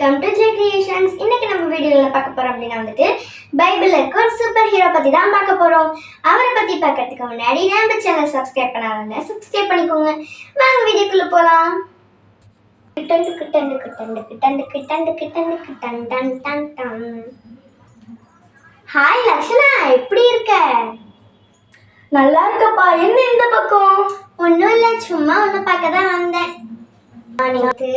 Welcome to J creations. இன்னைக்கு நம்ம வீடியோல பார்க்க போறோம் அப்படின்னா வந்துட்டு பைபிள்ல இருக்க ஒரு சூப்பர் ஹீரோ பத்தி தான் பார்க்க போறோம். அவரை பத்தி பார்க்கிறதுக்கு முன்னாடி நம்ம சேனல் சப்ஸ்கிரைப் பண்ணாதவங்க சப்ஸ்கிரைப் பண்ணிக்கோங்க. வாங்க வீடியோக்குள்ள போலாம். ஹாய் லக்ஷனா, எப்படி இருக்க? நல்லா இருக்கப்பா. என்ன இந்த பக்கம்? ஒன்றும் இல்லை, சும்மா ஒன்று பார்க்க தான் வந்தேன். நேத்து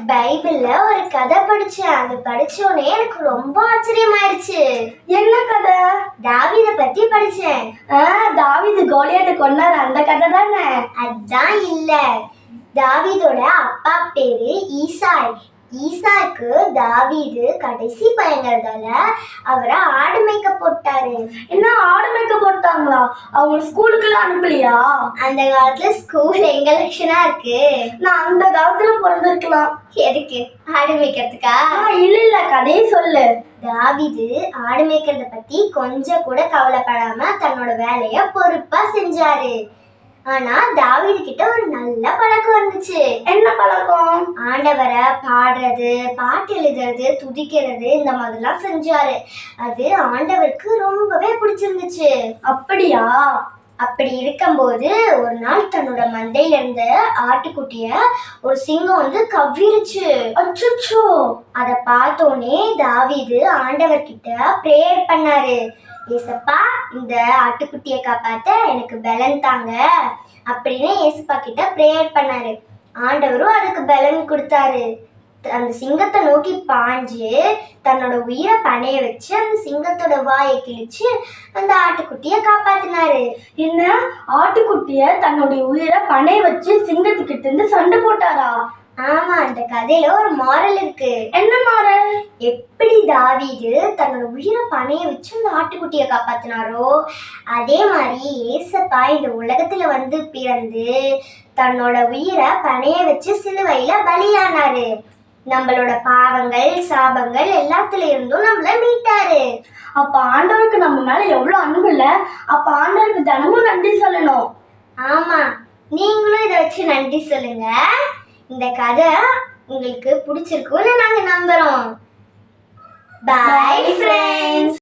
பைபிள்ல ஒரு கதை படிச்சேன். அது படிச்சோடனே எனக்கு ரொம்ப ஆச்சரியமாயிடுச்சு. என்ன கதை? தாவீத பத்தி படிச்சேன். தாவீது கோலியாத்தை கொன்னாரு, அந்த கதை தானே? அதான் இல்ல, தாவீதோட அப்பா பேரு ஈசாய். ஈசாய்க்கு தாவீது கடைசி பையங்கிறதால அவரை ஆடு மேய்க்க போட்டாரு. என்ன ஆடு மேய்க்க போட்டாங்களா? அவங்க ஸ்கூலுக்குலாம் அனுப்பலையா? அந்த காலத்துல ஸ்கூல் எங்க லட்சணா இருக்கு? நான் அந்த காலத்துல பிறந்திருக்கலாம். எதுக்கு? ஆடு மேய்க்கிறதுக்கா? இல்ல, கதையை சொல்லு. தாவீது ஆடு மேய்க்கிறத பத்தி கொஞ்சம் கூட கவலைப்படாம தன்னோட வேலைய பொறுப்பா செஞ்சாரு. ஆனா தாவீது கிட்ட ஒரு நல்ல பழக்கம் இருந்துச்சு. என்ன பழக்கம்? ஆண்டவரை பாடுறது, பாட்டு எழுதுறது, துதிக்கிறது, இந்த மாதிரிலாம் செஞ்சாரு. அது ஆண்டவருக்கு ரொம்பவே பிடிச்சிருந்துச்சு. அப்படியா? அப்படி இருக்கும்போது ஒரு நாள் தன்னோட மந்தையில இருந்த ஆட்டுக்குட்டிய ஒரு சிங்கம் வந்து கவ்விருச்சு. அச்சோ! அத பார்த்தோன்னே தாவீது ஆண்டவர்கிட்ட பிரேயர் பண்ணாரு. ஏசப்பா, இந்த ஆட்டுக்குட்டியை காப்பாத்த எனக்கு பலன் தாங்க அப்படின்னு ஏசப்பா கிட்ட பிரேயர் பண்ணாரு. ஆண்டவரும் அதுக்கு பலன் கொடுத்தாரு. அந்த சிங்கத்தை நோக்கி பாஞ்சு தன்னோட உயிரை பணைய வச்சு அந்த சிங்கத்தோட வாயை கிழிச்சு அந்த ஆட்டுக்குட்டியை காப்பாத்தினாரு. என்ன, ஆட்டுக்குட்டிய தன்னுடைய உயிரை பணைய வச்சு சிங்கத்துக்கிட்ட இருந்து சண்டை போட்டாரா? ஆமா, அந்த கதையில ஒரு மாரல் இருக்கு. என்ன மாரல்? எப்படி தாவீது தன்னோட உயிரை பணைய வச்சு அந்த ஆட்டுக்குட்டியை காப்பாத்தினாரோ அதே மாதிரி ஏசப்பா இந்த உலகத்துல வந்து பிறந்து தன்னோட உயிரை பணைய வச்சு சிலுவையில பலியானாரு. நம்மளோட பாவங்கள், சாபங்கள் எல்லாத்துல இருந்தும் நம்மள மீட்டாரு. அப்ப ஆண்டவருக்கு நம்ம மேல எவ்வளவு அன்பு இல்ல? அப்ப ஆண்டவருக்கு தினமும் நன்றி சொல்லணும். ஆமா, நீங்களும் இதை வச்சு நன்றி சொல்லுங்க. இந்த கதை உங்களுக்கு பிடிச்சிருக்கும்னு நாங்க நம்புறோம். Bye friends.